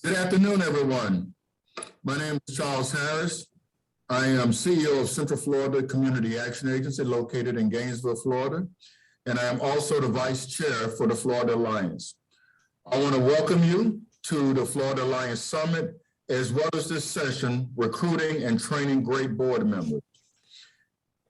Good afternoon, everyone. My name is Charles Harris. I am CEO of Central Florida Community Action Agency located in Gainesville, Florida, and I am also the Vice Chair for the Florida Alliance. I want to welcome you to the Florida Alliance Summit, as well as this session, Recruiting and Training Great Board Members.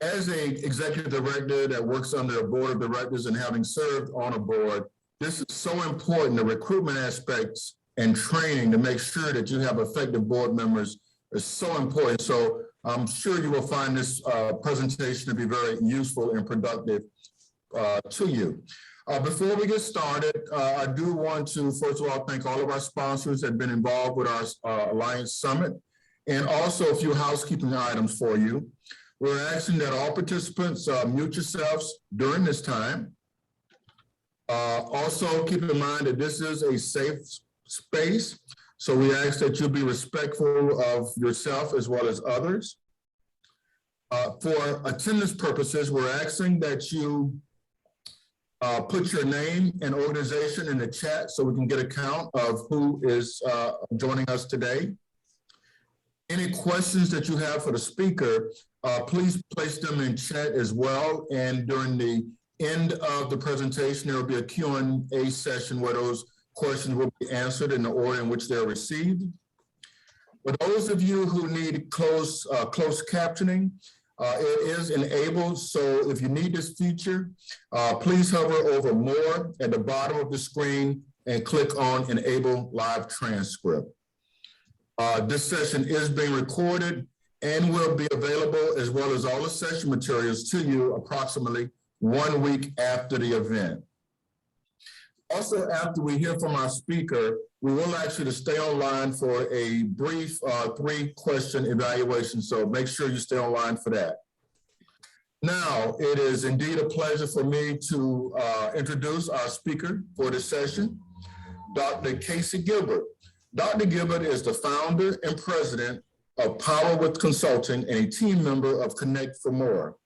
As an executive director that works under a board of directors and having served on a board, this is so important, the recruitment aspects and training to make sure that you have effective board members is so important. So I'm sure you will find this presentation to be very useful and productive to you. Before we get started, I do want to, first of all, thank all of our sponsors that have been involved with our Alliance Summit, and also a few housekeeping items for you. We're asking that all participants mute yourselves during this time. Also, keep in mind that this is a safe space, so we ask that you be respectful of yourself as well as others. For attendance purposes, we're asking that you put your name and organization in the chat so we can get a count of who is joining us today. Any questions that you have for the speaker, please place them in chat as well. And during the end of the presentation, there will be a Q&A session where those questions will be answered in the order in which they're received. For those of you who need closed captioning, it is enabled. So if you need this feature, please hover over More at the bottom of the screen and click on Enable Live Transcript. This session is being recorded and will be available, as well as all the session materials, to you approximately 1 week after the event. Also, after we hear from our speaker, we will ask you to stay online for a brief 3-question evaluation. So make sure you stay online for that. Now, it is indeed a pleasure for me to introduce our speaker for this session, Dr. Casey Gilbert. Dr. Gilbert is the founder and president of Power With Consulting and a team member of Connect for More.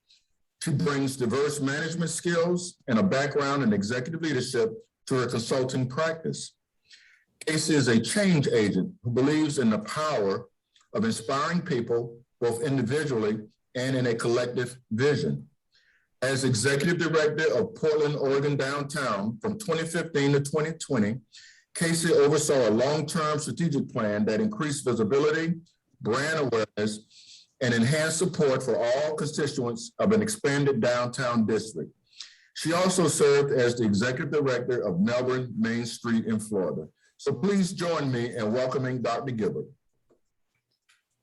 She brings diverse management skills and a background in executive leadership to her consulting practice. Casey is a change agent who believes in the power of inspiring people, both individually and in a collective vision. As executive director of Portland, Oregon Downtown from 2015 to 2020, Casey oversaw a long-term strategic plan that increased visibility, brand awareness, and enhanced support for all constituents of an expanded downtown district. She also served as the executive director of Melbourne Main Street in Florida. So please join me in welcoming Dr. Gilbert.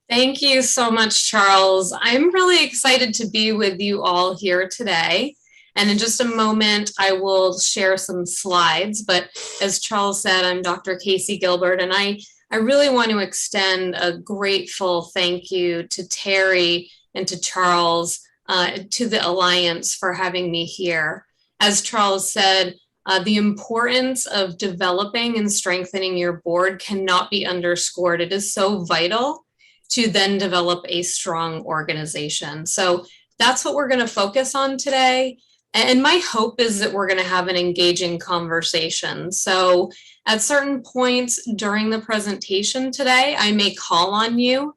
Thank you so much, Charles. I'm really excited to be with you all here today. And in just a moment, I will share some slides. But as Charles said, I'm Dr. Casey Gilbert, and I really want to extend a grateful thank you to Terry and to Charles, to the Alliance for having me here. As Charles said, the importance of developing and strengthening your board cannot be underscored. It is so vital to then develop a strong organization. So that's what we're going to focus on today. And my hope is that we're going to have an engaging conversation. So at certain points during the presentation today, I may call on you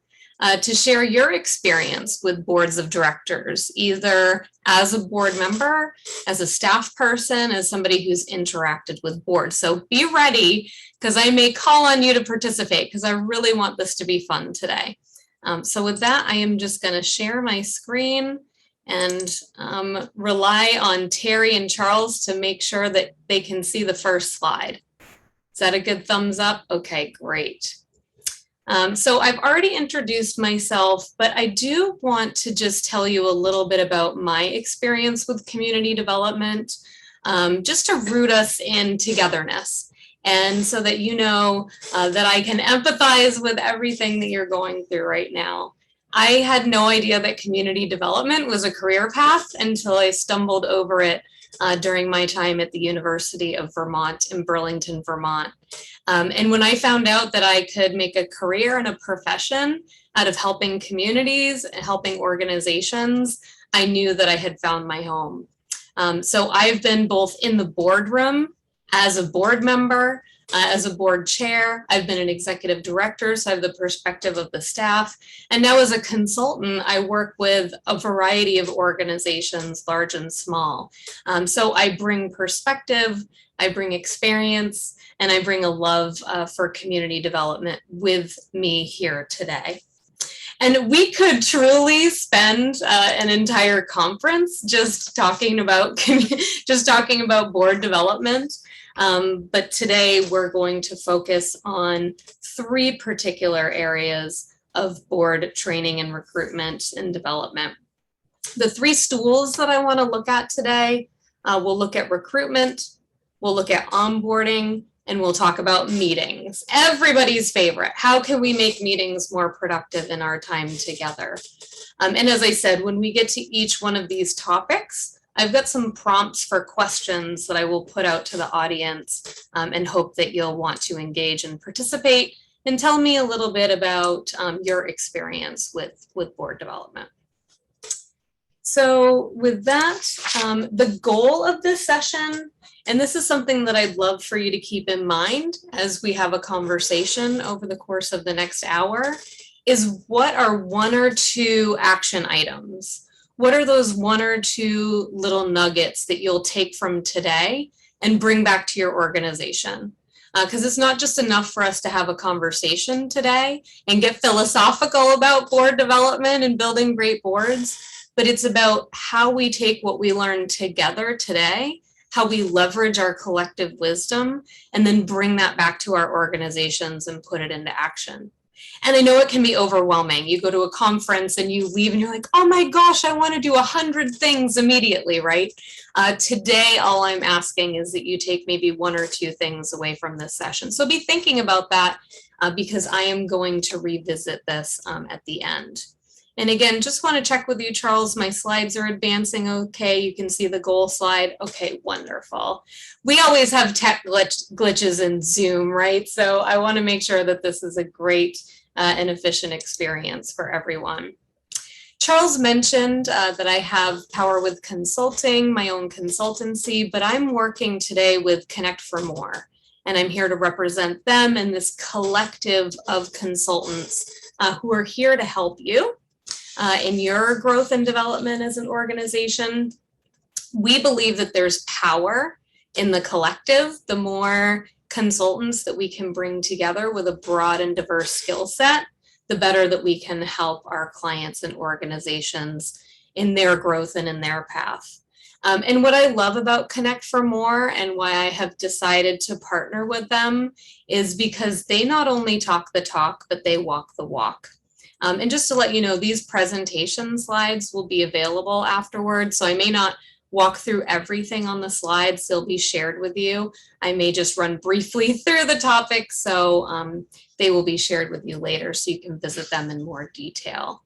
to share your experience with boards of directors, either as a board member, as a staff person, as somebody who's interacted with boards. So be ready, because I may call on you to participate, because I really want this to be fun today. So with that, I am just going to share my screen and rely on Terry and Charles to make sure that they can see the first slide. Is that a good thumbs up? Okay, great. So I've already introduced myself, but I do want to just tell you a little bit about my experience with community development, just to root us in togetherness. And so that you know that I can empathize with everything that you're going through right now. I had no idea that community development was a career path until I stumbled over it during my time at the University of Vermont in Burlington, Vermont. And when I found out that I could make a career and a profession out of helping communities and helping organizations, I knew that I had found my home. So I've been both in the boardroom as a board member, As a board chair, I've been an executive director, so I have the perspective of the staff. And now as a consultant, I work with a variety of organizations, large and small. So I bring perspective, I bring experience, and I bring a love for community development with me here today. And we could truly spend an entire conference just talking about board development. But today we're going to focus on 3 particular areas of board training and recruitment and development. The 3 stools that I want to look at today, we'll look at recruitment, we'll look at onboarding, and we'll talk about meetings. Everybody's favorite. How can we make meetings more productive in our time together? And as I said, when we get to each one of these topics, I've got some prompts for questions that I will put out to the audience and hope that you'll want to engage and participate and tell me a little bit about your experience with board development. So with that, the goal of this session, and this is something that I'd love for you to keep in mind as we have a conversation over the course of the next hour, is what are 1 or 2 action items? What are those 1 or 2 little nuggets that you'll take from today and bring back to your organization? Because it's not just enough for us to have a conversation today and get philosophical about board development and building great boards, but it's about how we take what we learned together today, how we leverage our collective wisdom, and then bring that back to our organizations and put it into action. And I know it can be overwhelming. You go to a conference and you leave and you're like, oh my gosh, I want to do 100 things immediately, right? Today, all I'm asking is that you take maybe 1 or 2 things away from this session. So be thinking about that because I am going to revisit this at the end. And again, just want to check with you, Charles, my slides are advancing okay. You can see the goal slide. Okay, wonderful. We always have tech glitches in Zoom, right? So I want to make sure that this is a great and efficient experience for everyone. Charles mentioned that I have Power with Consulting, my own consultancy, but I'm working today with Connect for More. And I'm here to represent them and this collective of consultants who are here to help you in your growth and development as an organization. We believe that there's power in the collective. The more consultants that we can bring together with a broad and diverse skill set, the better that we can help our clients and organizations in their growth and in their path. And what I love about Connect for More and why I have decided to partner with them is because they not only talk the talk, but they walk the walk. And just to let you know, these presentation slides will be available afterwards. So I may not walk through everything on the slides. They'll be shared with you. I may just run briefly through the topic. So they will be shared with you later so you can visit them in more detail.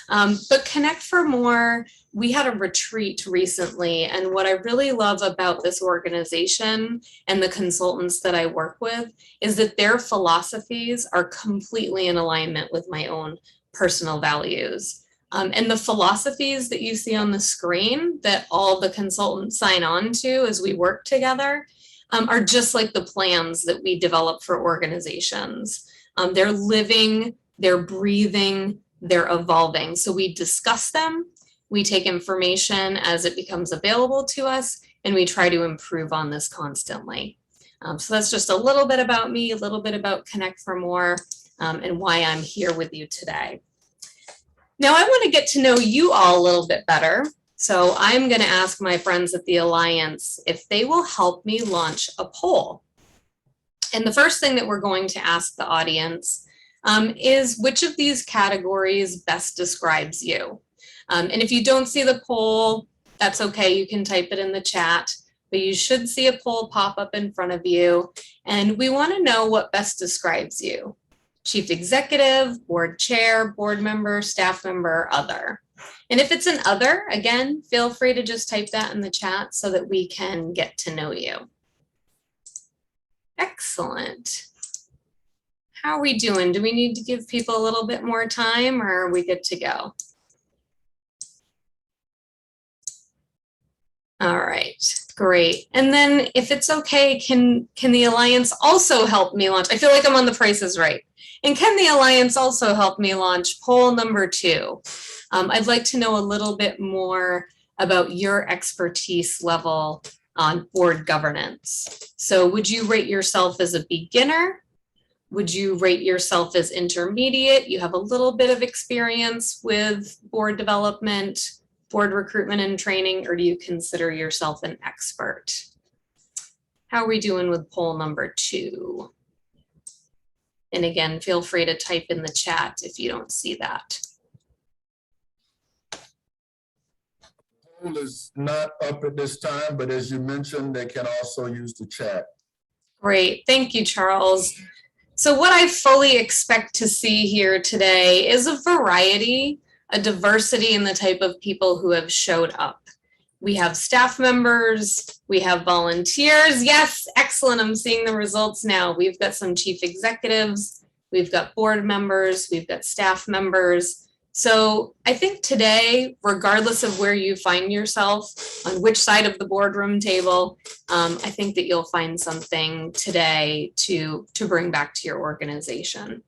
But Connect for More, we had a retreat recently. And what I really love about this organization and the consultants that I work with is that their philosophies are completely in alignment with my own personal values. And the philosophies that you see on the screen that all the consultants sign on to as we work together are just like the plans that we develop for organizations. They're living, they're breathing, they're evolving. So we discuss them, we take information as it becomes available to us, and we try to improve on this constantly. So that's just a little bit about me, a little bit about Connect for More, and why I'm here with you today. Now I want to get to know you all a little bit better. So I'm going to ask my friends at the Alliance if they will help me launch a poll. And the first thing that we're going to ask the audience is which of these categories best describes you? And if you don't see the poll, that's okay. You can type it in the chat, but you should see a poll pop up in front of you. And we want to know what best describes you. Chief executive, board chair, board member, staff member, other. And if it's an other, again, feel free to just type that in the chat so that we can get to know you. Excellent. How are we doing? Do we need to give people a little bit more time or are we good to go? All right, Great. And then if it's okay, can the Alliance also help me launch? I feel like I'm on The Price is Right. And can the Alliance also help me launch poll number 2? I'd like to know a little bit more about your expertise level on board governance. So would you rate yourself as a beginner? Would you rate yourself as intermediate? You have a little bit of experience with board development, board recruitment and training, or do you consider yourself an expert? How are we doing with poll number 2? And again, feel free to type in the chat if you don't see that. Poll is not up at this time, but as you mentioned, they can also use the chat. Great, thank you, Charles. So what I fully expect to see here today is a variety, a diversity in the type of people who have showed up. We have staff members, we have volunteers. Yes, excellent, I'm seeing the results now. We've got some chief executives, we've got board members, we've got staff members. So I think today, regardless of where you find yourself, on which side of the boardroom table, I think that you'll find something today to bring back to your organization.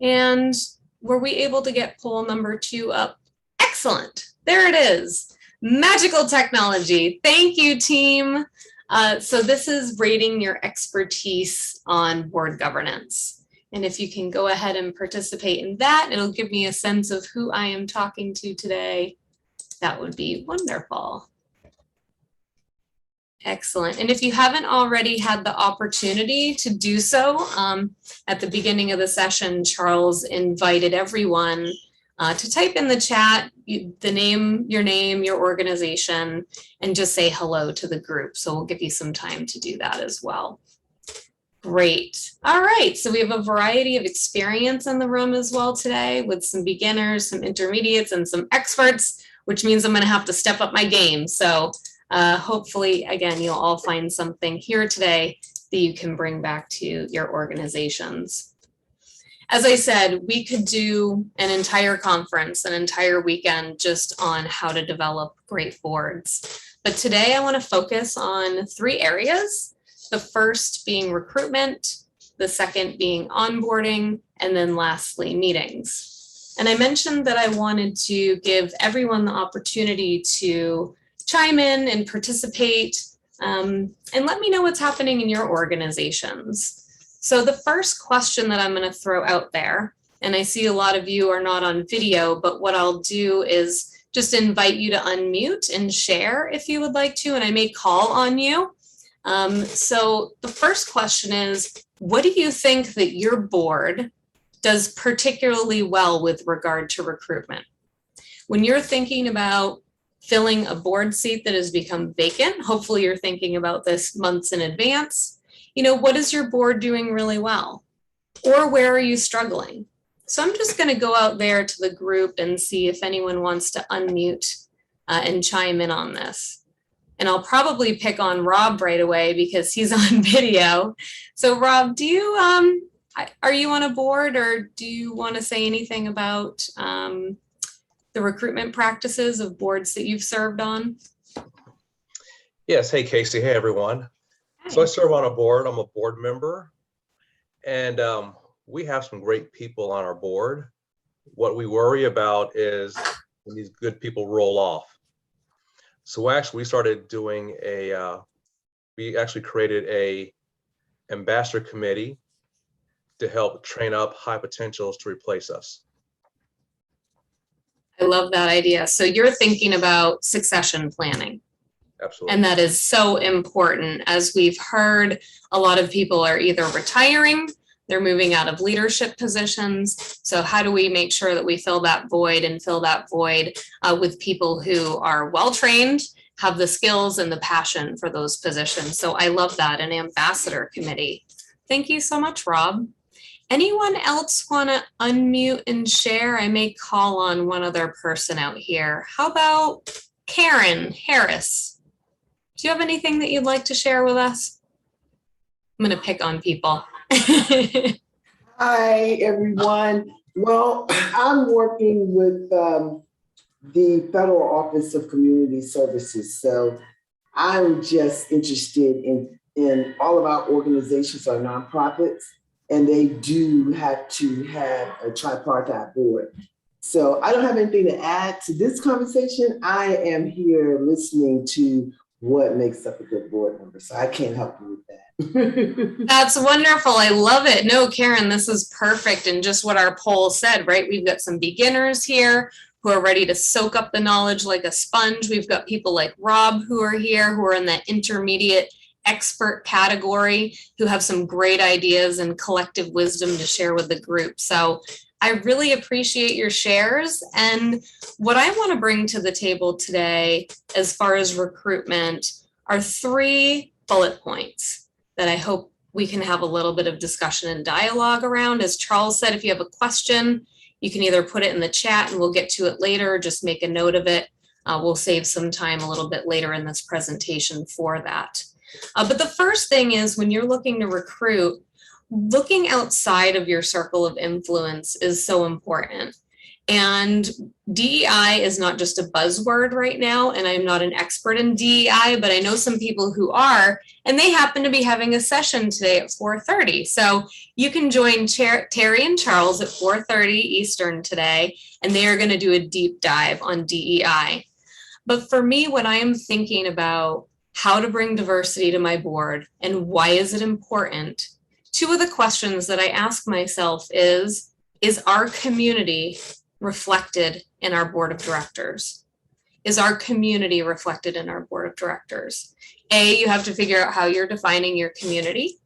And were we able to get poll number 2 up? Excellent, there it is. Magical technology, thank you, team. So this is rating your expertise on board governance. And if you can go ahead and participate in that, it'll give me a sense of who I am talking to today. That would be wonderful. Excellent. And if you haven't already had the opportunity to do so, at the beginning of the session, Charles invited everyone to type in the chat your name, your organization, and just say hello to the group. So we'll give you some time to do that as well. Great. All right. So we have a variety of experience in the room as well today, with some beginners, some intermediates, and some experts, which means I'm going to have to step up my game. So hopefully, again, you'll all find something here today that you can bring back to your organizations. As I said, we could do an entire conference, an entire weekend just on how to develop great boards. But today I want to focus on 3 areas. The first being recruitment, the second being onboarding, and then lastly, meetings. And I mentioned that I wanted to give everyone the opportunity to chime in and participate, and let me know what's happening in your organizations. So the first question that I'm going to throw out there, and I see a lot of you are not on video, but what I'll do is just invite you to unmute and share if you would like to, and I may call on you. So the first question is, what do you think that your board does particularly well with regard to recruitment? When you're thinking about filling a board seat that has become vacant, hopefully you're thinking about this months in advance, what is your board doing really well? Or where are you struggling? So I'm just going to go out there to the group and see if anyone wants to unmute and chime in on this. And I'll probably pick on Rob right away because he's on video. So Rob, do you are you on a board, or do you want to say anything about the recruitment practices of boards that you've served on? Yes. Hey, Casey. Hey, everyone. Hi. So I serve on a board. I'm a board member, and we have some great people on our board. What we worry about is when these good people roll off. So actually, we started doing we actually created a ambassador committee to help train up high potentials to replace us. I love that idea. So you're thinking about succession planning. Absolutely. And that is so important. As we've heard, a lot of people are either retiring, they're moving out of leadership positions. So how do we make sure that we fill that void with people who are well-trained, have the skills and the passion for those positions? So I love that, an ambassador committee. Thank you so much, Rob. Anyone else want to unmute and share? I may call on one other person out here. How about Karen Harris? Do you have anything that you'd like to share with us? I'm going to pick on people. Hi, everyone. Well, I'm working with the Federal Office of Community Services. So I'm just interested in all of our organizations are nonprofits, and they do have to have a tripartite board. So I don't have anything to add to this conversation. I am here listening to what makes up a good board member. So I can't help you with that. That's wonderful. I love it. No, Karen, this is perfect. And just what our poll said, right? We've got some beginners here who are ready to soak up the knowledge like a sponge. We've got people like Rob who are here, who are in that intermediate expert category, who have some great ideas and collective wisdom to share with the group. So I really appreciate your shares. And what I want to bring to the table today, as far as recruitment, are 3 bullet points that I hope we can have a little bit of discussion and dialogue around. As Charles said, if you have a question, you can either put it in the chat and we'll get to it later, or just make a note of it. We'll save some time a little bit later in this presentation for that. But the first thing is, when you're looking to recruit, looking outside of your circle of influence is so important. And DEI is not just a buzzword right now, and I'm not an expert in DEI, but I know some people who are, and they happen to be having a session today at 4:30. So you can join Terry and Charles at 4:30 Eastern today, and they are going to do a deep dive on DEI. But for me, when I am thinking about how to bring diversity to my board and why is it important, 2 of the questions that I ask myself is our community reflected in our board of directors? Is our community reflected in our board of directors? You have to figure out how you're defining your community.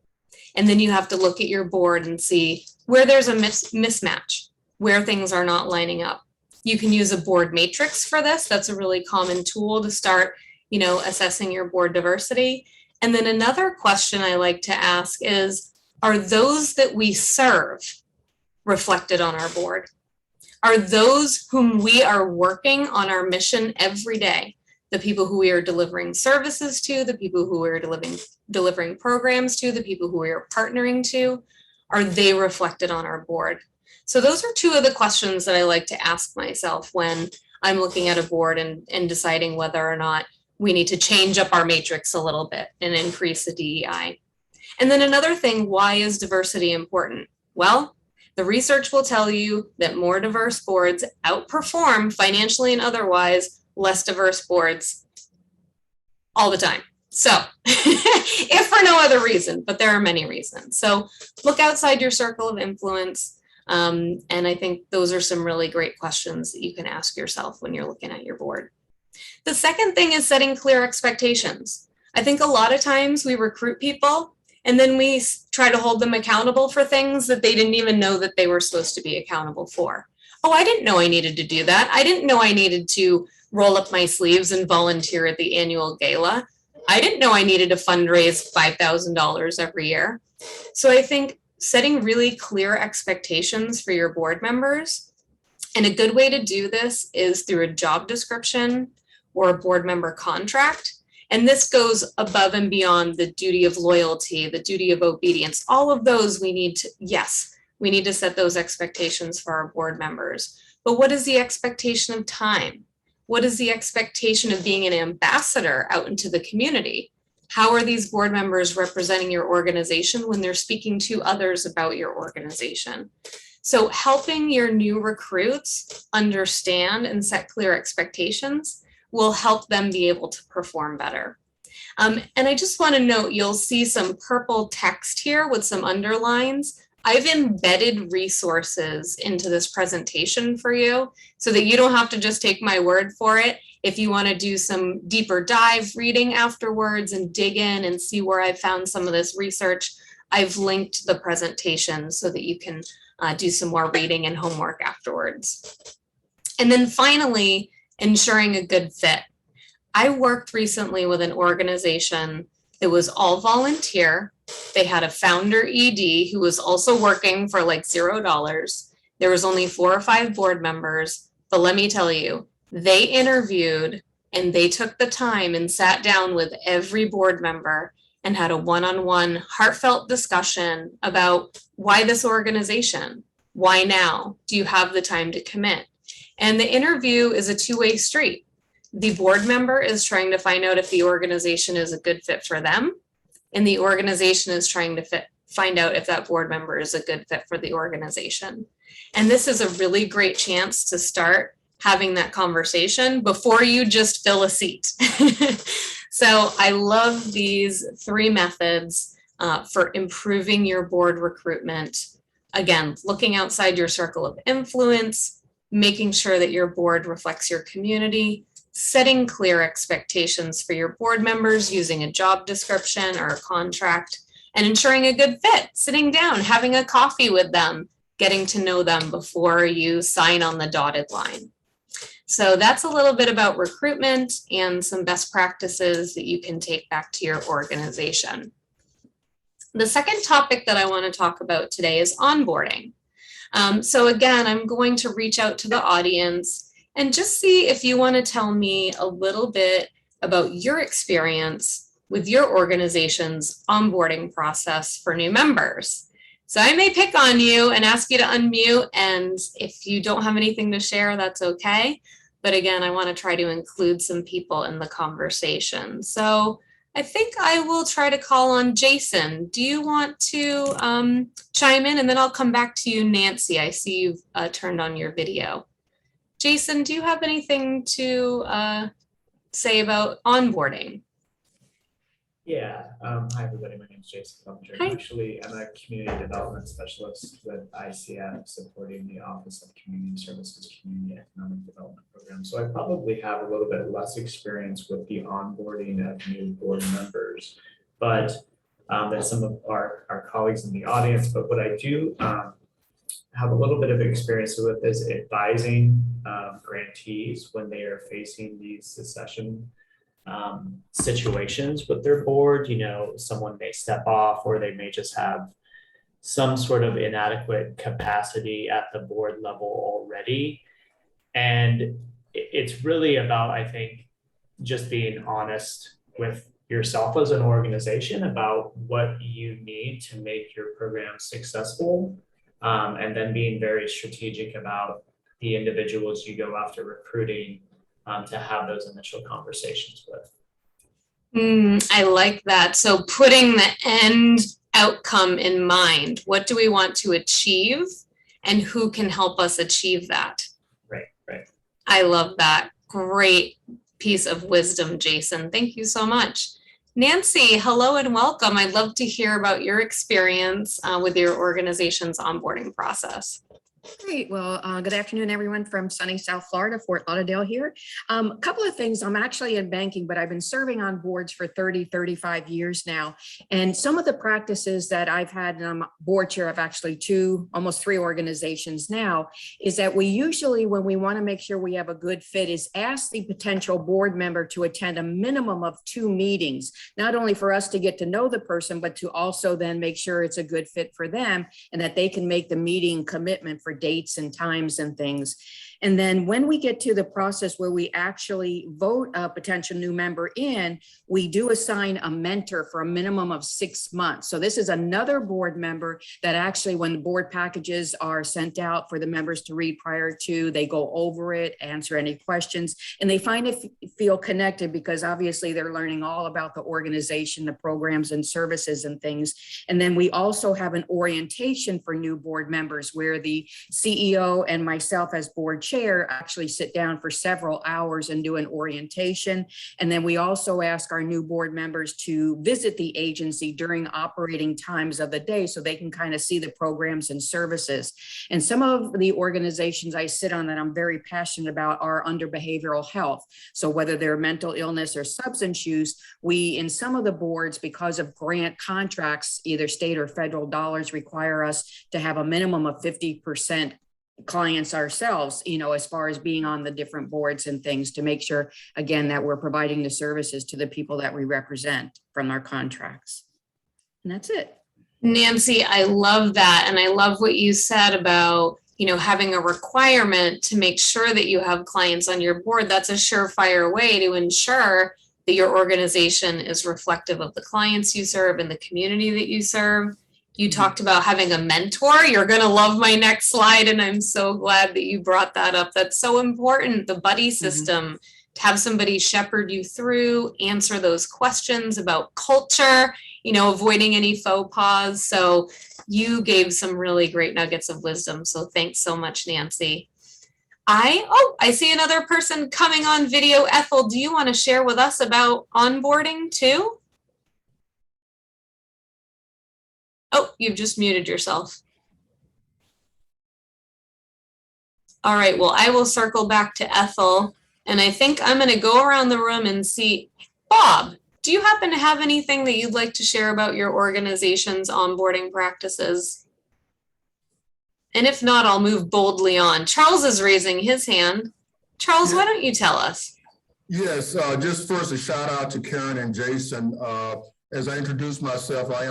And then you have to look at your board and see where there's a mismatch, where things are not lining up. You can use a board matrix for this. That's a really common tool to start, assessing your board diversity. And then another question I like to ask is, are those that we serve reflected on our board? Are those whom we are working on our mission every day, the people who we are delivering services to, the people who we are delivering programs to, the people who we are partnering to, are they reflected on our board? So those are 2 of the questions that I like to ask myself when I'm looking at a board and deciding whether or not we need to change up our matrix a little bit and increase the DEI. And then another thing, why is diversity important? Well, the research will tell you that more diverse boards outperform financially and otherwise less diverse boards all the time. So if for no other reason, but there are many reasons. So look outside your circle of influence. And I think those are some really great questions that you can ask yourself when you're looking at your board. The second thing is setting clear expectations. I think a lot of times we recruit people and then we try to hold them accountable for things that they didn't even know that they were supposed to be accountable for. Oh, I didn't know I needed to do that. I didn't know I needed to roll up my sleeves and volunteer at the annual gala. I didn't know I needed to fundraise $5,000 every year. So I think setting really clear expectations for your board members, and a good way to do this is through a job description or a board member contract. And this goes above and beyond the duty of loyalty, the duty of obedience, all of those we need to set those expectations for our board members. But what is the expectation of time? What is the expectation of being an ambassador out into the community? How are these board members representing your organization when they're speaking to others about your organization? So helping your new recruits understand and set clear expectations will help them be able to perform better. And I just want to note, you'll see some purple text here with some underlines. I've embedded resources into this presentation for you so that you don't have to just take my word for it. If you want to do some deeper dive reading afterwards and dig in and see where I found some of this research, I've linked the presentation so that you can do some more reading and homework afterwards. And then finally, ensuring a good fit. I worked recently with an organization that was all volunteer. They had a founder ED who was also working for like $0. There was only 4 or 5 board members, but let me tell you, they interviewed and they took the time and sat down with every board member and had a one-on-one heartfelt discussion about why this organization, why now, do you have the time to commit? And the interview is a 2-way street. The board member is trying to find out if the organization is a good fit for them, and the organization is trying to find out if that board member is a good fit for the organization. And this is a really great chance to start having that conversation before you just fill a seat. So I love these 3 methods for improving your board recruitment. Again, looking outside your circle of influence, making sure that your board reflects your community, setting clear expectations for your board members using a job description or a contract, and ensuring a good fit, sitting down, having a coffee with them, getting to know them before you sign on the dotted line. So that's a little bit about recruitment and some best practices that you can take back to your organization. The second topic that I want to talk about today is onboarding. So again, I'm going to reach out to the audience and just see if you want to tell me a little bit about your experience with your organization's onboarding process for new members. So I may pick on you and ask you to unmute, and if you don't have anything to share, that's okay. But again, I want to try to include some people in the conversation. So I think I will try to call on Jason. Do you want to chime in? And then I'll come back to you, Nancy. I see you've turned on your video. Jason, do you have anything to say about onboarding? Yeah. Hi, everybody. My name is Jason Clevenger. Hi. Actually, I'm a community development specialist with ICF, supporting the Office of Community Services Community Economic Development Program. So I probably have a little bit less experience with the onboarding of new board members, but than some of our colleagues in the audience. But what I do have a little bit of experience with is advising grantees when they are facing these succession situations with their board. You know, someone may step off, or they may just have some sort of inadequate capacity at the board level already. And it's really about, I think, just being honest with yourself as an organization about what you need to make your program successful, and then being very strategic about the individuals you go after recruiting to have those initial conversations with. I like that. So putting the end outcome in mind, what do we want to achieve and who can help us achieve that? Right. I love that. Great piece of wisdom, Jason. Thank you so much. Nancy, hello and welcome. I'd love to hear about your experience with your organization's onboarding process. Great. Well, good afternoon, everyone from sunny South Florida, Fort Lauderdale here. A couple of things. I'm actually in banking, but I've been serving on boards for 35 years now. And some of the practices that I've had, and I'm board chair of actually almost three organizations now, is that we usually, when we want to make sure we have a good fit, is ask the potential board member to attend a minimum of 2 meetings, not only for us to get to know the person, but to also then make sure it's a good fit for them and that they can make the meeting commitment for dates and times and things. And then when we get to the process where we actually vote a potential new member in, we do assign a mentor for a minimum of 6 months. So this is another board member that actually, when the board packages are sent out for the members to read prior to, they go over it, answer any questions, and they find it feel connected, because obviously they're learning all about the organization, the programs and services and things. And then we also have an orientation for new board members where the CEO and myself as board chair actually sit down for several hours and do an orientation. And then we also ask our new board members to visit the agency during operating times of the day so they can kind of see the programs and services. And some of the organizations I sit on that I'm very passionate about are under behavioral health. So whether they're mental illness or substance use, we, in some of the boards, because of grant contracts, either state or federal dollars, require us to have a minimum of 50% clients ourselves, as far as being on the different boards and things, to make sure, again, that we're providing the services to the people that we represent from our contracts. And that's it. Nancy, I love that. And I love what you said about, having a requirement to make sure that you have clients on your board. That's a surefire way to ensure that your organization is reflective of the clients you serve and the community that you serve. You talked about having a mentor. You're going to love my next slide, and I'm so glad that you brought that up. That's so important, the buddy system, have somebody shepherd you through, answer those questions about culture, avoiding any faux pas. So you gave some really great nuggets of wisdom. So thanks so much, Nancy. I see another person coming on video. Ethel, do you want to share with us about onboarding too? Oh, you've just muted yourself. All right, well, I will circle back to Ethel, and I think I'm going to go around the room and see. Bob, do you happen to have anything that you'd like to share about your organization's onboarding practices? And if not, I'll move boldly on. Charles is raising his hand. Charles, why don't you tell us? Yes, just first a shout out to Karen and Jason. As I introduce myself, I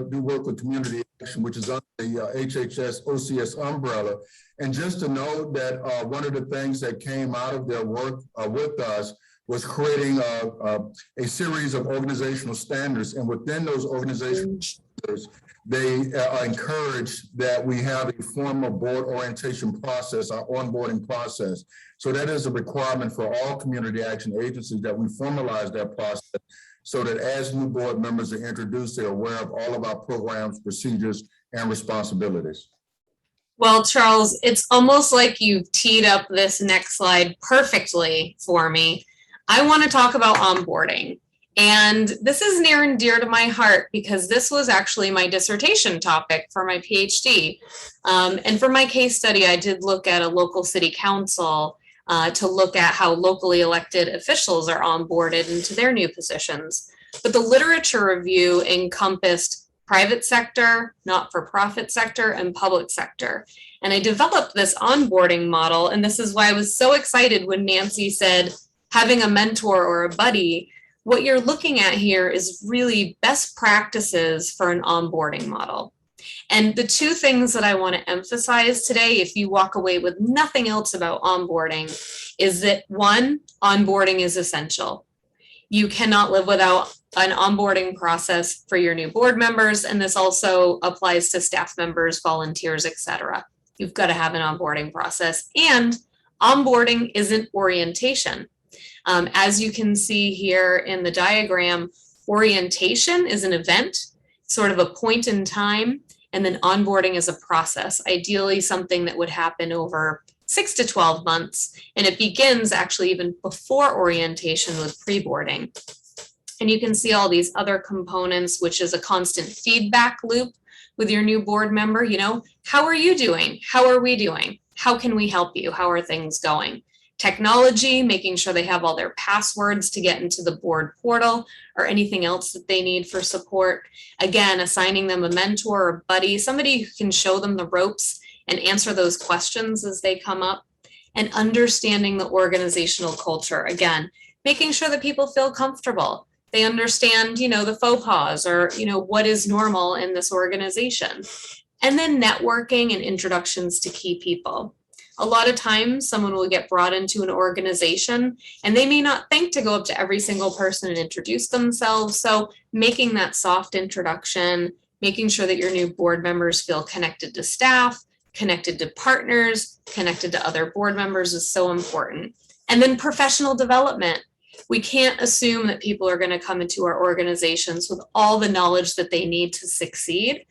do work with community action, which is under the HHS OCS umbrella. And just to note that one of the things that came out of their work with us was creating a series of organizational standards. And within those organizational standards, they encourage that we have a formal board orientation process, our onboarding process. So that is a requirement for all community action agencies that we formalize that process so that as new board members are introduced, they're aware of all of our programs, procedures, and responsibilities. Well, Charles, it's almost like you've teed up this next slide perfectly for me. I want to talk about onboarding. And this is near and dear to my heart because this was actually my dissertation topic for my PhD. And for my case study, I did look at a local city council to look at how locally elected officials are onboarded into their new positions. But the literature review encompassed private sector, not-for-profit sector, and public sector. And I developed this onboarding model, and this is why I was so excited when Nancy said having a mentor or a buddy. What you're looking at here is really best practices for an onboarding model. And the two things that I want to emphasize today, if you walk away with nothing else about onboarding, is that one, onboarding is essential. You cannot live without an onboarding process for your new board members, and this also applies to staff members, volunteers, etc. You've got to have an onboarding process, and onboarding isn't orientation. As you can see here in the diagram, orientation is an event, sort of a point in time, and then onboarding is a process, ideally something that would happen over 6 to 12 months, and it begins actually even before orientation with pre-boarding. And you can see all these other components, which is a constant feedback loop with your new board member. How are you doing? How are we doing? How can we help you? How are things going? Technology, making sure they have all their passwords to get into the board portal or anything else that they need for support. Again, assigning them a mentor or buddy, somebody who can show them the ropes and answer those questions as they come up, and understanding the organizational culture. Again, making sure that people feel comfortable. They understand, the faux pas or, what is normal in this organization. And then networking and introductions to key people. A lot of times someone will get brought into an organization and they may not think to go up to every single person and introduce themselves. So making that soft introduction, making sure that your new board members feel connected to staff, connected to partners, connected to other board members is so important. And then professional development. We can't assume that people are going to come into our organizations with all the knowledge that they need to succeed.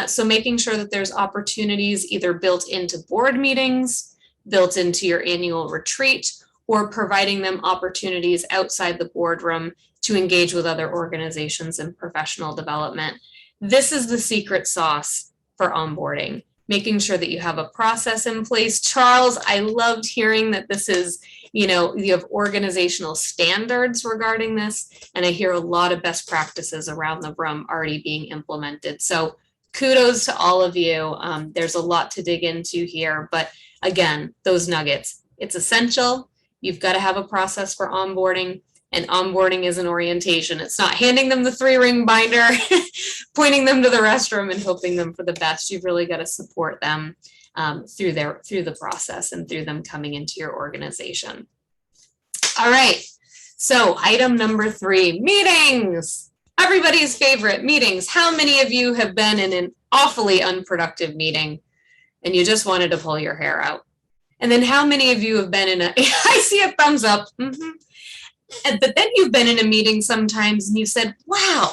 So making sure that there's opportunities either built into board meetings, built into your annual retreat, or providing them opportunities outside the boardroom to engage with other organizations in professional development. This is the secret sauce for onboarding, making sure that you have a process in place. Charles, I loved hearing that this is, you have organizational standards regarding this, and I hear a lot of best practices around the room already being implemented. So kudos to all of you. There's a lot to dig into here, but again, those nuggets, it's essential. You've got to have a process for onboarding, and onboarding is an orientation. It's not handing them the 3-ring binder, pointing them to the restroom and hoping them for the best. You've really got to support them through the process and through them coming into your organization. All right, so item number 3, meetings. Everybody's favorite, meetings. How many of you have been in an awfully unproductive meeting and you just wanted to pull your hair out? And then how many of you have been in a, I see a thumbs up. Mhm. But then you've been in a meeting sometimes and you said, wow,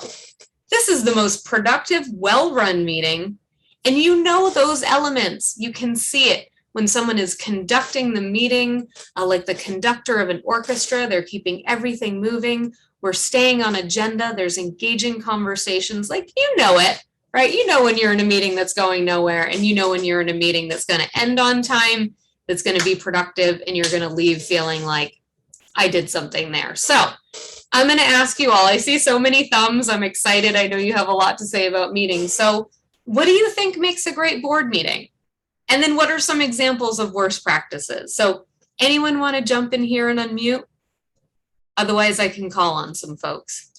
this is the most productive, well-run meeting. And you know those elements, you can see it. When someone is conducting the meeting, like the conductor of an orchestra, they're keeping everything moving. We're staying on agenda. There's engaging conversations, like you know it, right? You know when you're in a meeting that's going nowhere, and you know when you're in a meeting that's going to end on time, that's going to be productive, and you're going to leave feeling like I did something there. So I'm going to ask you all. I see so many thumbs. I'm excited. I know you have a lot to say about meetings. So what do you think makes a great board meeting? And then what are some examples of worst practices? So anyone want to jump in here and unmute? Otherwise, I can call on some folks.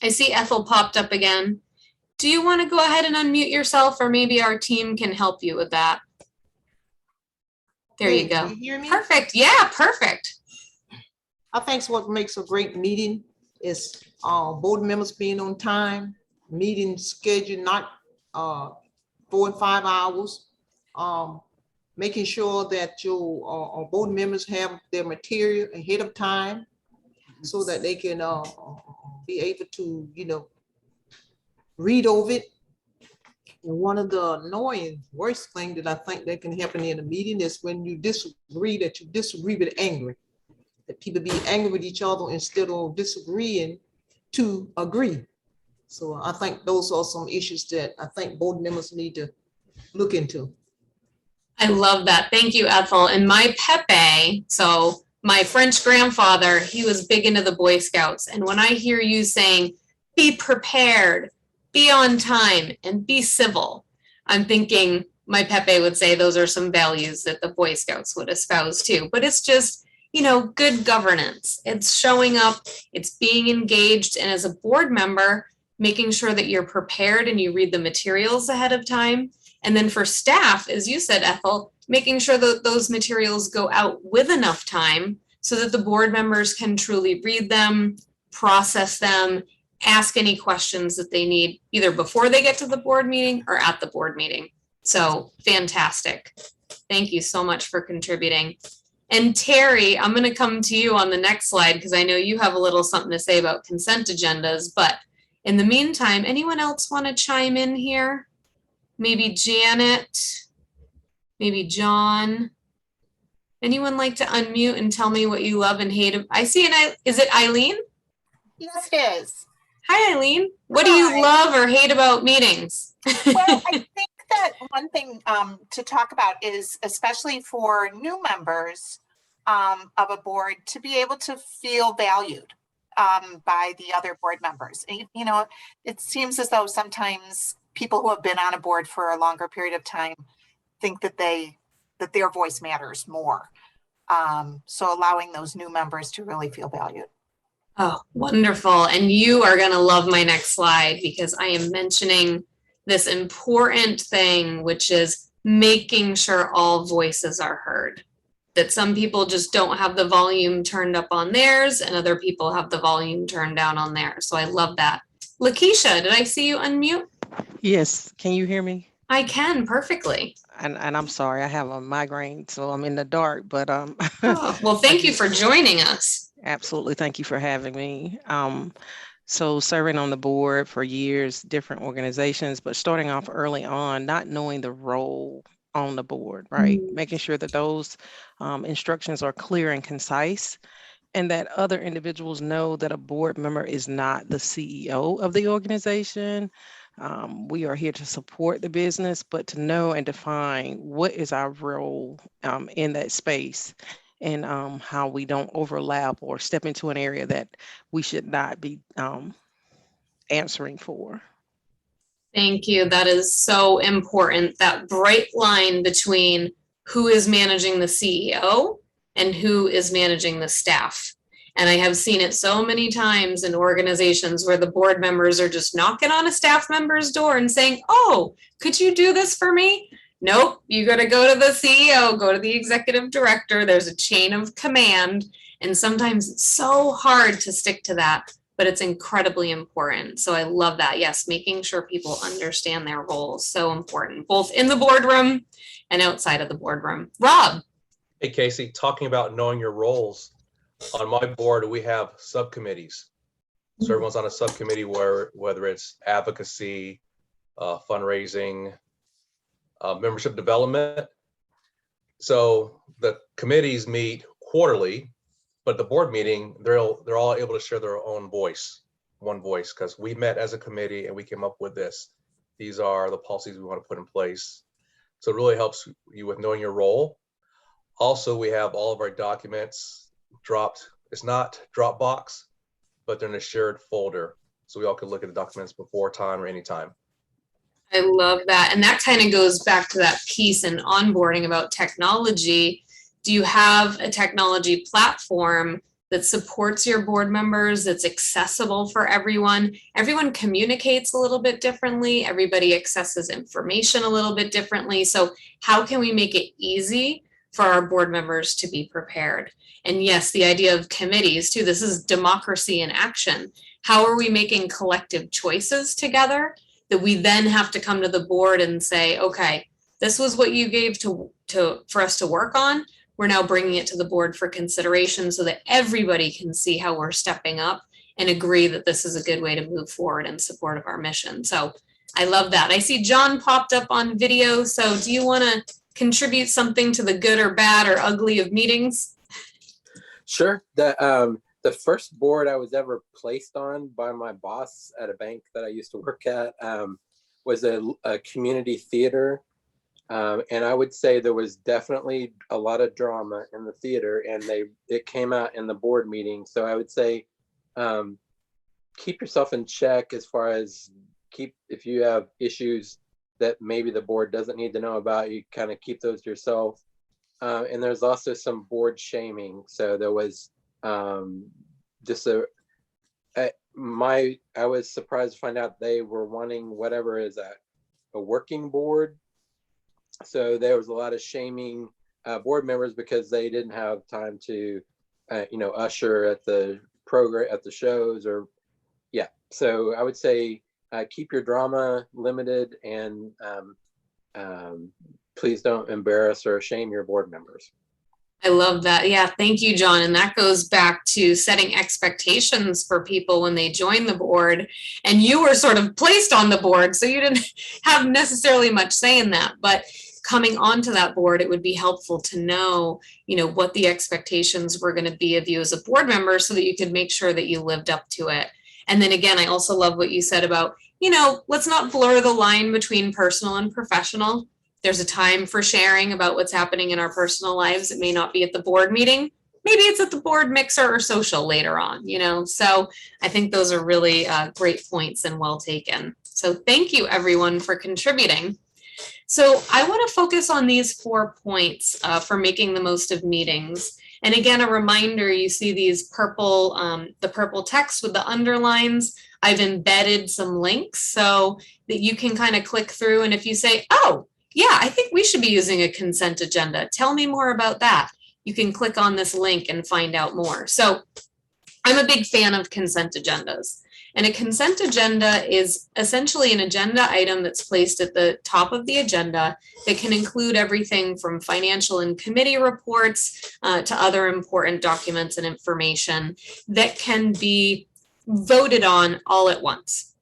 I see Ethel popped up again. Do you want to go ahead and unmute yourself, or maybe our team can help you with that? There you go. Can you hear me? Perfect. Yeah, perfect. I think what makes a great meeting is board members being on time, meeting schedule, not 4 and 5 hours, making sure that your board members have their material ahead of time so that they can be able to, read over it. And one of the annoying, worst thing that I think that can happen in a meeting is when you disagree, that you disagree with angry, that people be angry with each other instead of disagreeing to agree. So I think those are some issues that I think board members need to look into. I love that. Thank you, Ethel. And my Pepe, so my French grandfather, he was big into the Boy Scouts. And when I hear you saying, be prepared, be on time, and be civil, I'm thinking my Pepe would say those are some values that the Boy Scouts would espouse too. But it's just, good governance. It's showing up, it's being engaged, and as a board member, making sure that you're prepared and you read the materials ahead of time. And then for staff, as you said, Ethel, making sure that those materials go out with enough time so that the board members can truly read them, process them, ask any questions that they need either before they get to the board meeting or at the board meeting. So fantastic. Thank you so much for contributing. And Terry, I'm going to come to you on the next slide because I know you have a little something to say about consent agendas, but in the meantime, anyone else want to chime in here? Maybe Janet, maybe John. Anyone like to unmute and tell me what you love and hate? I see is it Eileen? Yes, it is. Hi, Eileen. What do you love or hate about meetings? Well, I think that one thing to talk about is, especially for new members of a board, to be able to feel valued by the other board members. It seems as though sometimes people who have been on a board for a longer period of time think that their voice matters more. So allowing those new members to really feel valued. Oh, wonderful. And you are going to love my next slide because I am mentioning this important thing, which is making sure all voices are heard. That some people just don't have the volume turned up on theirs and other people have the volume turned down on theirs. So I love that. Lakeisha, did I see you unmute? Yes. Can you hear me? I can perfectly. And I'm sorry, I have a migraine, so I'm in the dark, but Oh, well, thank you for joining us. Absolutely. Thank you for having me. So serving on the board for years, different organizations, but starting off early on, not knowing the role on the board, right? Making sure that those instructions are clear and concise, and that other individuals know that a board member is not the CEO of the organization. We are here to support the business, but to know and define what is our role in that space, and how we don't overlap or step into an area that we should not be answering for. Thank you. That is so important. That bright line between who is managing the CEO and who is managing the staff. And I have seen it so many times in organizations where the board members are just knocking on a staff member's door and saying, oh, could you do this for me? Nope, you got to go to the CEO, go to the executive director. There's a chain of command. And sometimes it's so hard to stick to that, but it's incredibly important. So I love that. Yes, making sure people understand their roles, so important, both in the boardroom and outside of the boardroom. Rob. Hey, Casey, talking about knowing your roles. On my board, we have subcommittees. So everyone's on a subcommittee whether it's advocacy, fundraising, membership development. So the committees meet quarterly, but the board meeting, they're all able to share their own voice, one voice, because we met as a committee and we came up with this. These are the policies we want to put in place. So it really helps you with knowing your role. Also, we have all of our documents dropped. It's not Dropbox, but they're in a shared folder. So we all can look at the documents before time or anytime. I love that. And that kind of goes back to that piece in onboarding about technology. Do you have a technology platform that supports your board members, that's accessible for everyone? Everyone communicates a little bit differently. Everybody accesses information a little bit differently. So how can we make it easy for our board members to be prepared? And yes, the idea of committees too, this is democracy in action. How are we making collective choices together that we then have to come to the board and say, okay, this was what you gave for us to work on. We're now bringing it to the board for consideration so that everybody can see how we're stepping up and agree that this is a good way to move forward in support of our mission. So I love that. I see John popped up on video. So do you want to contribute something to the good or bad or ugly of meetings? Sure. The first board I was ever placed on by my boss at a bank that I used to work at was a community theater. And I would say there was definitely a lot of drama in the theater, and it came out in the board meeting. So I would say keep yourself in check as far as if you have issues that maybe the board doesn't need to know about, you kind of keep those to yourself. And there's also some board shaming. So there was just I was surprised to find out they were wanting whatever is a working board. So there was a lot of shaming board members because they didn't have time to, usher at the program, at the shows, or yeah. So I would say keep your drama limited, and please don't embarrass or shame your board members. I love that. Yeah, thank you, John. And that goes back to setting expectations for people when they join the board. And you were sort of placed on the board, so you didn't have necessarily much say in that. But coming onto that board, it would be helpful to know, what the expectations were going to be of you as a board member so that you could make sure that you lived up to it. And then again, I also love what you said about, let's not blur the line between personal and professional. There's a time for sharing about what's happening in our personal lives. It may not be at the board meeting. Maybe it's at the board mixer or social later on, So I think those are really great points and well taken. So thank you, everyone, for contributing. So I want to focus on these 4 points for making the most of meetings. And again, a reminder, you see these purple, the purple text with the underlines. I've embedded some links so that you can kind of click through. And if you say, oh, yeah, I think we should be using a consent agenda. Tell me more about that. You can click on this link and find out more. So I'm a big fan of consent agendas. And a consent agenda is essentially an agenda item that's placed at the top of the agenda that can include everything from financial and committee reports to other important documents and information that can be voted on all at once.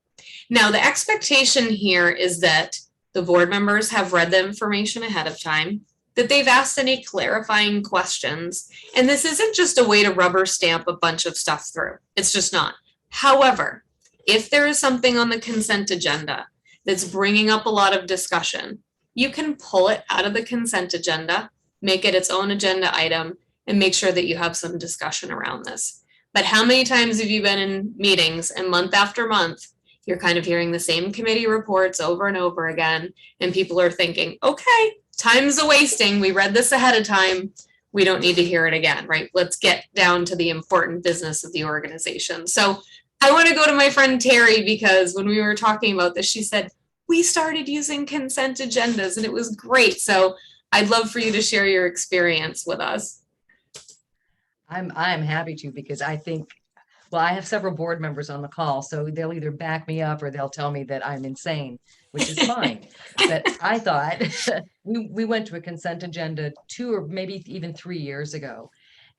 Now, the expectation here is that the board members have read the information ahead of time, that they've asked any clarifying questions, and this isn't just a way to rubber stamp a bunch of stuff through. It's just not. However, if there is something on the consent agenda that's bringing up a lot of discussion, you can pull it out of the consent agenda, make it its own agenda item, and make sure that you have some discussion around this. But how many times have you been in meetings and month after month, you're kind of hearing the same committee reports over and over again, and people are thinking, okay, time's a wasting. We read this ahead of time. We don't need to hear it again, right? Let's get down to the important business of the organization. So I want to go to my friend Terry, because when we were talking about this, she said, we started using consent agendas and it was great. So I'd love for you to share your experience with us. I'm happy to, because I think, well, I have several board members on the call, so they'll either back me up or they'll tell me that I'm insane which is fine. But I thought we went to a consent agenda 2 or maybe even 3 years ago.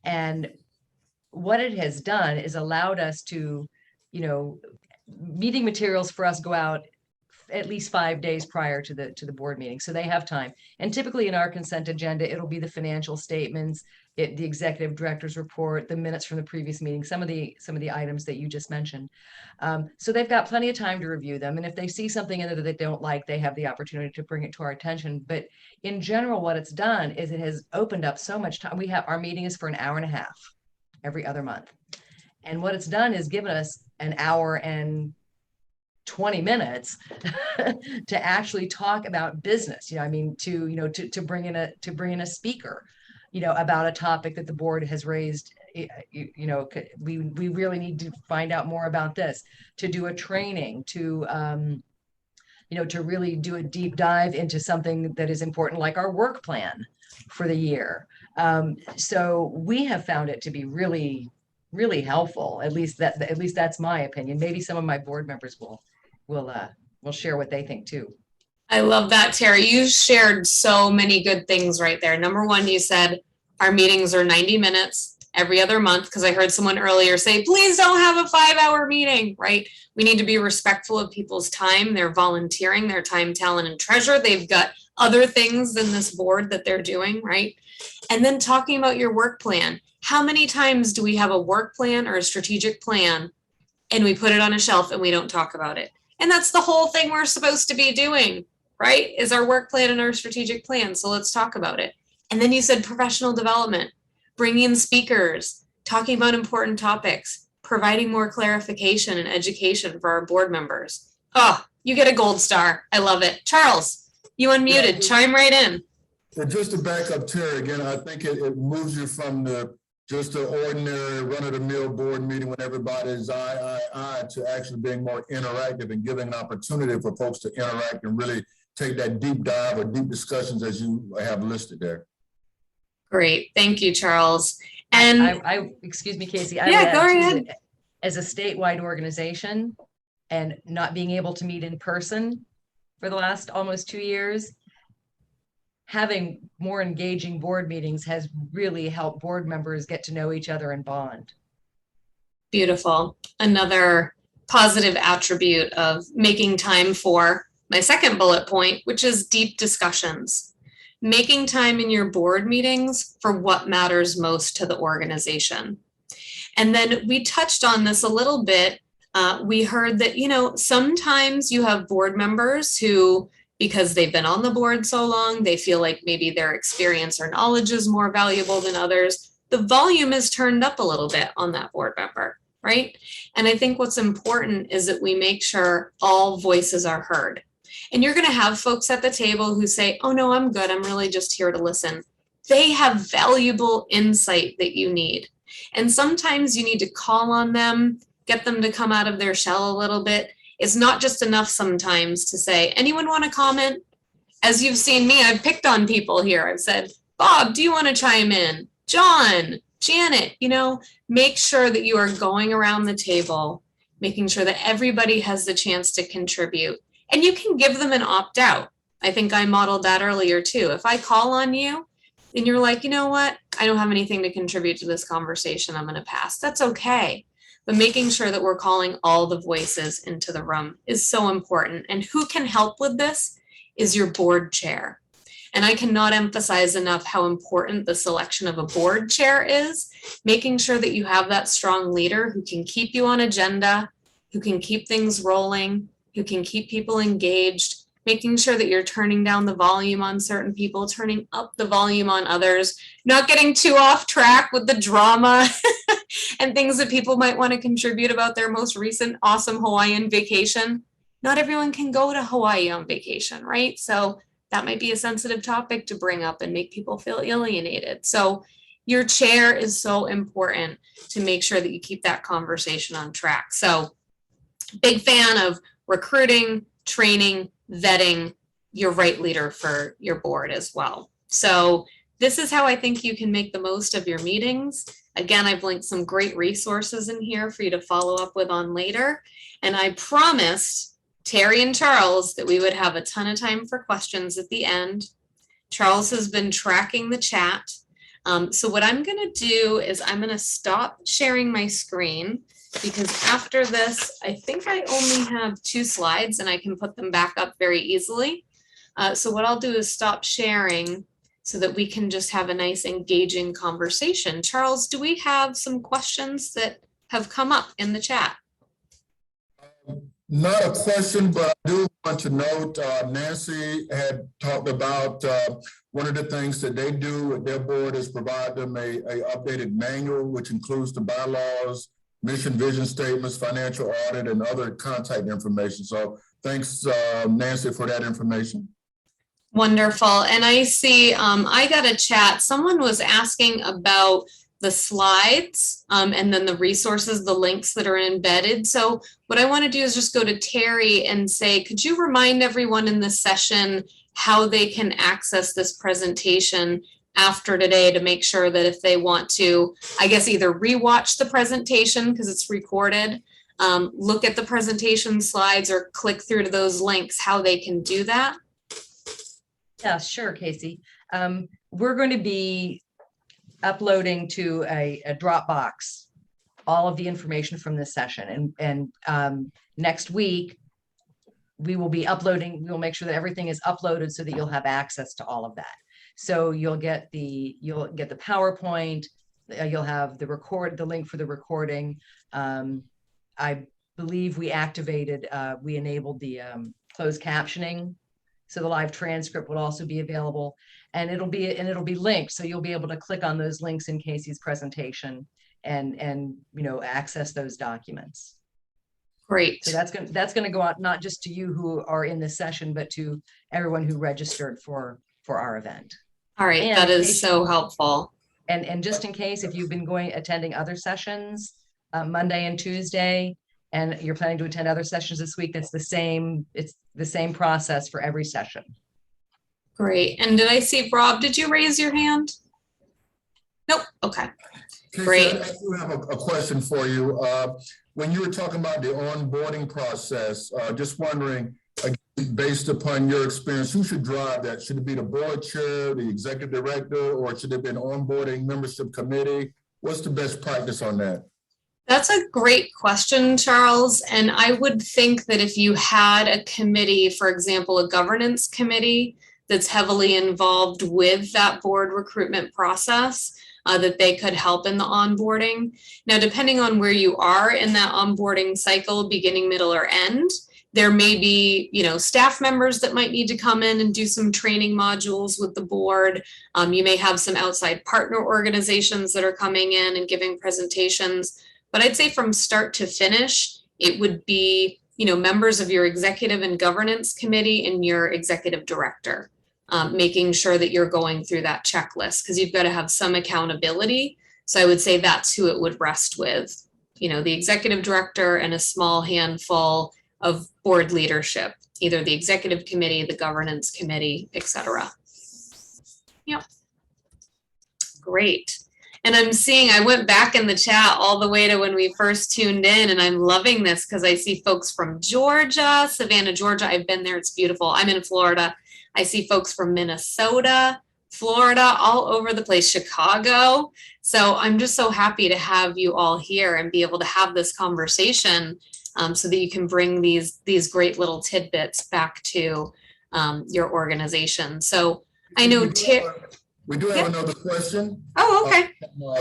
And what it has done is allowed us to, meeting materials for us go out at least 5 days prior to the board meeting. So they have time. And typically in our consent agenda, it'll be the financial statements, the executive director's report, the minutes from the previous meeting, some of the items that you just mentioned. So they've got plenty of time to review them. And if they see something in there that they don't like, they have the opportunity to bring it to our attention. But in general, what it's done is it has opened up so much time. Our meeting is for an hour and a half every other month. And what it's done is given us an hour and 20 minutes to actually talk about business, to bring in a speaker, about a topic that the board has raised. We really need to find out more about this, to do a training, to really do a deep dive into something that is important, like our work plan for the year. So we have found it to be really, really helpful. At least that's my opinion. Maybe some of my board members will share what they think too. I love that, Terry. You shared so many good things right there. Number one, you said our meetings are 90 minutes every other month, because I heard someone earlier say, please don't have a 5-hour meeting, right? We need to be respectful of people's time. They're volunteering their time, talent, and treasure. They've got other things than this board that they're doing, right? And then talking about your work plan. How many times do we have a work plan or a strategic plan and we put it on a shelf and we don't talk about it? And that's the whole thing we're supposed to be doing, right? Is our work plan and our strategic plan. So let's talk about it. And then you said professional development, bringing in speakers, talking about important topics, providing more clarification and education for our board members. Oh, you get a gold star. I love it. Charles, you unmuted. Chime right in. And just to back up Terry again, I think it moves you from just the ordinary run-of-the-mill board meeting when everybody is I to actually being more interactive and giving an opportunity for folks to interact and really take that deep dive or deep discussions as you have listed there. Great. Thank you, Charles. And I excuse me, Casey. I yeah, go ahead. As a statewide organization and not being able to meet in person for the last almost 2 years, having more engaging board meetings has really helped board members get to know each other and bond. Beautiful. Another positive attribute of making time for my second bullet point, which is deep discussions. Making time in your board meetings for what matters most to the organization. And then we touched on this a little bit. We heard that, sometimes you have board members who, because they've been on the board so long, they feel like maybe their experience or knowledge is more valuable than others. The volume is turned up a little bit on that board member, right? And I think what's important is that we make sure all voices are heard. And you're going to have folks at the table who say, oh no, I'm good. I'm really just here to listen. They have valuable insight that you need. And sometimes you need to call on them, get them to come out of their shell a little bit. It's not just enough sometimes to say, anyone want to comment? As you've seen me, I've picked on people here. I've said, Bob, do you want to chime in? John, Janet, make sure that you are going around the table, making sure that everybody has the chance to contribute. And you can give them an opt-out. I think I modeled that earlier too. If I call on you and you're like, you know what? I don't have anything to contribute to this conversation. I'm going to pass. That's okay. But making sure that we're calling all the voices into the room is so important. And who can help with this is your board chair. And I cannot emphasize enough how important the selection of a board chair is, making sure that you have that strong leader who can keep you on agenda, who can keep things rolling, who can keep people engaged, making sure that you're turning down the volume on certain people, turning up the volume on others, not getting too off track with the drama and things that people might want to contribute about their most recent awesome Hawaiian vacation. Not everyone can go to Hawaii on vacation, right? So that might be a sensitive topic to bring up and make people feel alienated. So your chair is so important to make sure that you keep that conversation on track. So big fan of recruiting, training, vetting your right leader for your board as well. So this is how I think you can make the most of your meetings. Again, I've linked some great resources in here for you to follow up with on later. And I promised Terry and Charles that we would have a ton of time for questions at the end. Charles has been tracking the chat. So what I'm going to do is I'm going to stop sharing my screen, because after this, I think I only have 2 slides and I can put them back up very easily. So what I'll do is stop sharing so that we can just have a nice engaging conversation. Charles, do we have some questions that have come up in the chat? Not a question, but I do want to note, Nancy had talked about one of the things that they do with their board is provide them a updated manual, which includes the bylaws, mission, vision statements, financial audit, and other contact information. So thanks, Nancy, for that information. Wonderful. And I see, I got a chat. Someone was asking about the slides and then the resources, the links that are embedded. So what I want to do is just go to Terry and say, could you remind everyone in this session how they can access this presentation after today, to make sure that if they want to, I guess, either rewatch the presentation because it's recorded, look at the presentation slides, or click through to those links, how they can do that? Yeah, sure, Casey. We're going to be uploading to a Dropbox all of the information from this session, and next week we will be uploading. We'll make sure that everything is uploaded so that you'll have access to all of that. So you'll get the PowerPoint. You'll have the link for the recording. I believe we enabled the closed captioning. So the live transcript will also be available, and it'll be linked. So you'll be able to click on those links in Casey's presentation and access those documents. Great. So that's going to go out not just to you who are in this session, but to everyone who registered for our event. All right, And that is so helpful. And just in case, if you've been attending other sessions, Monday and Tuesday, and you're planning to attend other sessions this week, it's the same process for every session. Great. And did I see, Rob, did you raise your hand? Nope. Okay. Great. I do have a question for you. When you were talking about the onboarding process, just wondering, based upon your experience, who should drive that? Should it be the board chair, the executive director, or should it be an onboarding membership committee? What's the best practice on that? That's a great question, Charles. And I would think that if you had a committee, for example, a governance committee that's heavily involved with that board recruitment process, that they could help in the onboarding. Now, depending on where you are in that onboarding cycle, beginning, middle, or end, there may be, staff members that might need to come in and do some training modules with the board. You may have some outside partner organizations that are coming in and giving presentations. But I'd say from start to finish, it would be, members of your executive and governance committee and your executive director, making sure that you're going through that checklist, because you've got to have some accountability. So I would say that's who it would rest with, the executive director and a small handful of board leadership, either the executive committee, the governance committee, etc. Yep. Great. And I'm seeing, I went back in the chat all the way to when we first tuned in, and I'm loving this because I see folks from Georgia, Savannah, Georgia. I've been there. It's beautiful. I'm in Florida. I see folks from Minnesota, Florida, all over the place, Chicago. So I'm just so happy to have you all here and be able to have this conversation so that you can bring these great little tidbits back to your organization. So I know we do have another question. Oh, okay.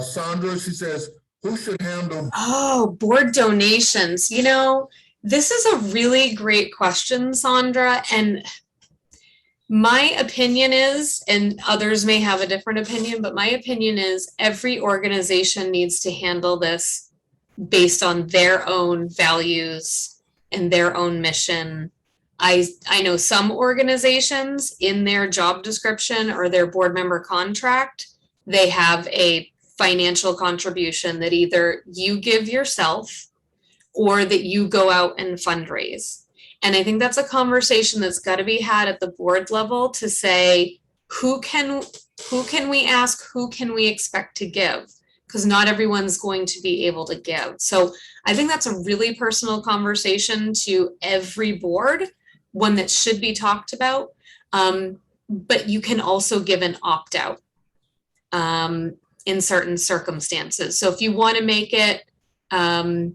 Sandra, she says, who should handle? Oh, board donations. This is a really great question, Sandra. And my opinion is, and others may have a different opinion, but my opinion is every organization needs to handle this based on their own values and their own mission. I know some organizations in their job description or their board member contract, they have a financial contribution that either you give yourself or that you go out and fundraise. And I think that's a conversation that's got to be had at the board level to say, who can we ask, who can we expect to give? because not everyone's going to be able to give. So I think that's a really personal conversation to every board, one that should be talked about. But you can also give an opt-out in certain circumstances. So if you want to make it, a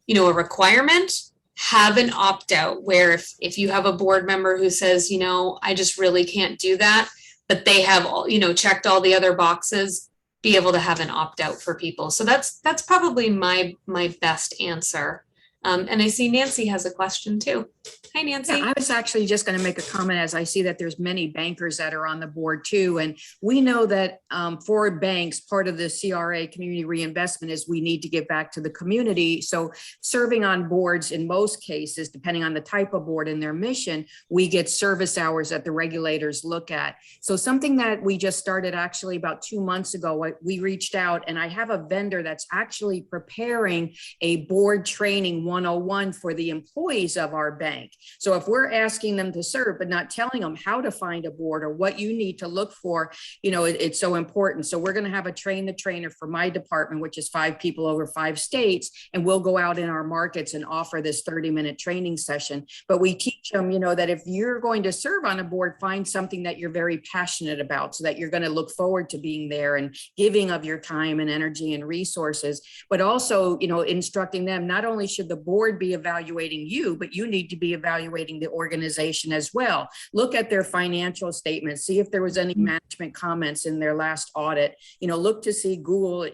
requirement, have an opt-out where if you have a board member who says, I just really can't do that, but they have all, checked all the other boxes, be able to have an opt-out for people. So that's probably my best answer. And I see Nancy has a question too. Hi, Nancy. Yeah, I was actually just going to make a comment as I see that there's many bankers that are on the board too. And we know that for banks, part of the CRA community reinvestment is we need to give back to the community. So serving on boards in most cases, depending on the type of board and their mission, we get service hours that the regulators look at. So something that we just started actually about 2 months ago, we reached out and I have a vendor that's actually preparing a board training 101 for the employees of our bank. So if we're asking them to serve, but not telling them how to find a board or what you need to look for, it's so important. So we're going to have a train the trainer for my department, which is 5 people over 5 states. And we'll go out in our markets and offer this 30-minute training session. But we teach them, that if you're going to serve on a board, find something that you're very passionate about so that you're going to look forward to being there and giving of your time and energy and resources, but also, instructing them, not only should the board be evaluating you, but you need to be evaluating the organization as well. Look at their financial statements, see if there was any management comments in their last audit, look to see Google,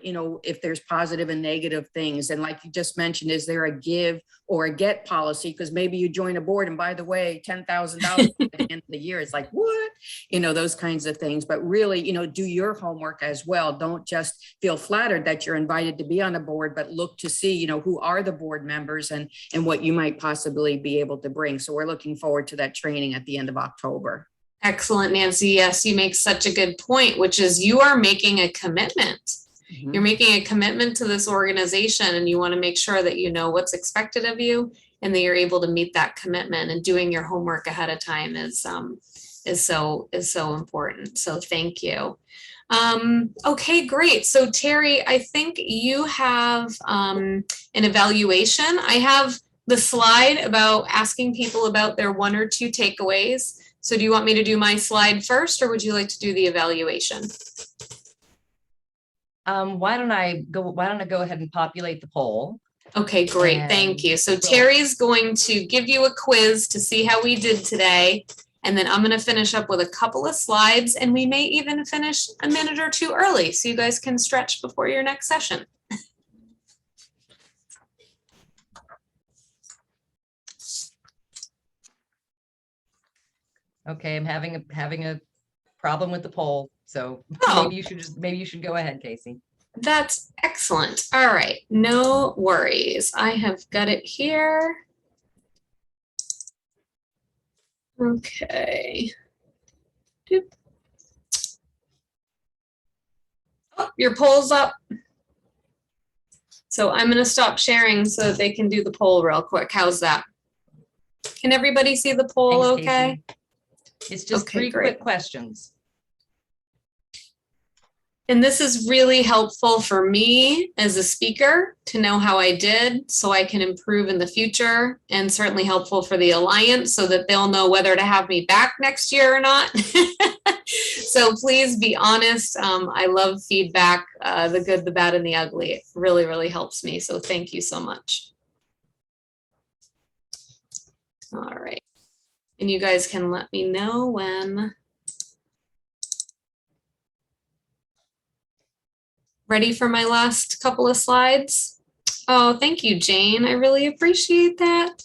if there's positive and negative things. And like you just mentioned, is there a give or a get policy? Because maybe you join a board and by the way, $10,000 at the end of the year, it's like, what? Those kinds of things. But really, do your homework as well. Don't just feel flattered that you're invited to be on a board, but look to see, who are the board members and what you might possibly be able to bring. So we're looking forward to that training at the end of October. Excellent, Nancy. Yes, you make such a good point, which is you are making a commitment. Mm-hmm. You're making a commitment to this organization and you want to make sure that you know what's expected of you and that you're able to meet that commitment, and doing your homework ahead of time is so important. So thank you. Okay, great. So Terry, I think you have an evaluation. I have the slide about asking people about their 1 or 2 takeaways. So do you want me to do my slide first, or would you like to do the evaluation? Why don't I go ahead and populate the poll? Okay, great. Thank you. So Terry's going to give you a quiz to see how we did today. And then I'm going to finish up with a couple of slides, and we may even finish a minute or 2 early so you guys can stretch before your next session. Okay, I'm having a problem with the poll, so maybe you should go ahead, Casey. That's excellent. All right, no worries. I have got it here. Okay. Doop. Oh, your poll's up. So I'm going to stop sharing so that they can do the poll real quick. How's that? Can everybody see the poll? Thanks, okay? Casey. It's just 3 quick questions. And this is really helpful for me as a speaker to know how I did so I can improve in the future, and certainly helpful for the Alliance so that they'll know whether to have me back next year or not. So please be honest. I love feedback, the good, the bad, and the ugly. It really, really helps me. So thank you so much. All right. And you guys can let me know when. Ready for my last couple of slides? Oh, thank you, Jane. I really appreciate that.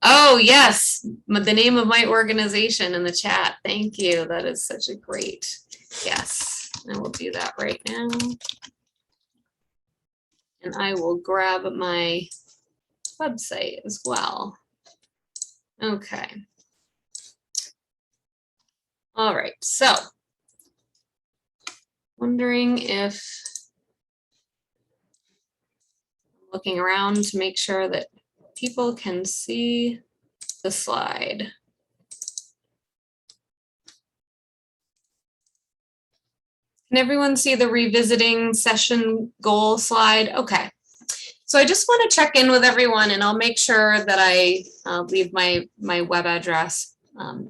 Oh, yes, the name of my organization in the chat. Thank you. That is such a great, yes. I will do that right now. And I will grab my website as well. Okay. All right, so wondering if, looking around to make sure that people can see the slide. Can everyone see the revisiting session goal slide? Okay. So I just want to check in with everyone, and I'll make sure that I leave my web address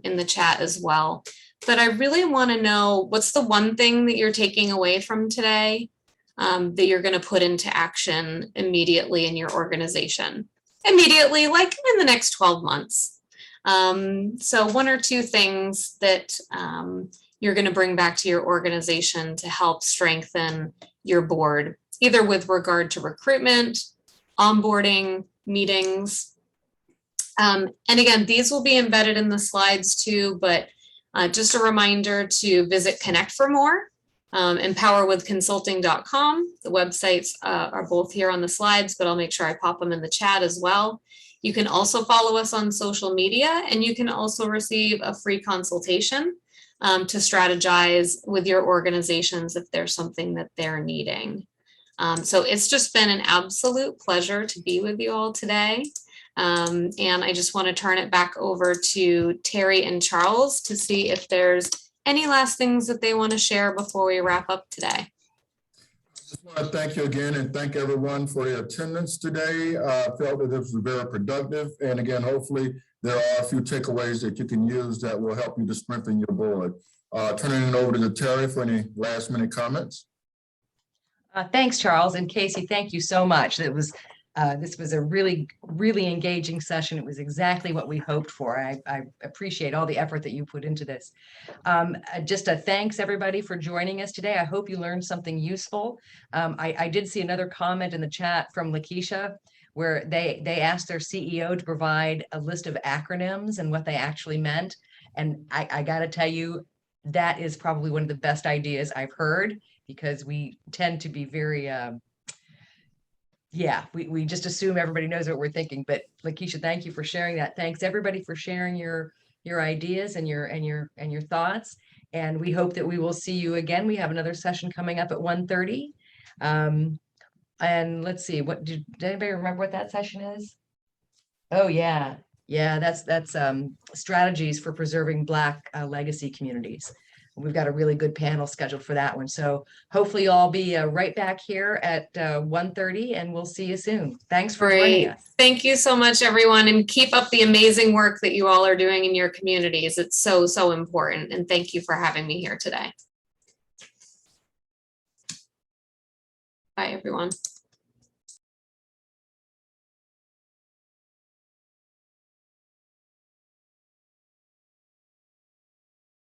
in the chat as well. But I really want to know, what's the one thing that you're taking away from today that you're going to put into action immediately in your organization? Immediately, like in the next 12 months. So one or two things that you're going to bring back to your organization to help strengthen your board, either with regard to recruitment, onboarding, meetings. And again, these will be embedded in the slides too, but just a reminder to visit Connect for More, empowerwithconsulting.com. The websites are both here on the slides, but I'll make sure I pop them in the chat as well. You can also follow us on social media, and you can also receive a free consultation to strategize with your organizations if there's something that they're needing. So it's just been an absolute pleasure to be with you all today. And I just want to turn it back over to Terry and Charles to see if there's any last things that they want to share before we wrap up today. I just want to thank you again and thank everyone for your attendance today. I felt that this was very productive. And again, hopefully there are a few takeaways that you can use that will help you to strengthen your board. Turning it over to Terry for any last minute comments. Thanks, Charles, and Casey, thank you so much. This was a really engaging session. It was exactly what we hoped for. I appreciate all the effort that you put into this. Just a thanks everybody for joining us today. I hope you learned something useful. I did see another comment in the chat from Lakeisha where they asked their CEO to provide a list of acronyms and what they actually meant. And I got to tell you, that is probably one of the best ideas I've heard, because we tend to be very, we just assume everybody knows what we're thinking. But Lakeisha, thank you for sharing that. Thanks everybody for sharing your ideas and your thoughts. And we hope that we will see you again. We have another session coming up at 1:30. And let's see, did anybody remember what that session is? Oh yeah. Yeah, that's strategies for preserving Black legacy communities. We've got a really good panel scheduled for that one. So hopefully you'll all be right back here at 1:30, and we'll see you soon. Thanks for joining us. Thank you so much, everyone, and keep up the amazing work that you all are doing in your communities. It's so, so important. And thank you for having me here today. Bye, everyone.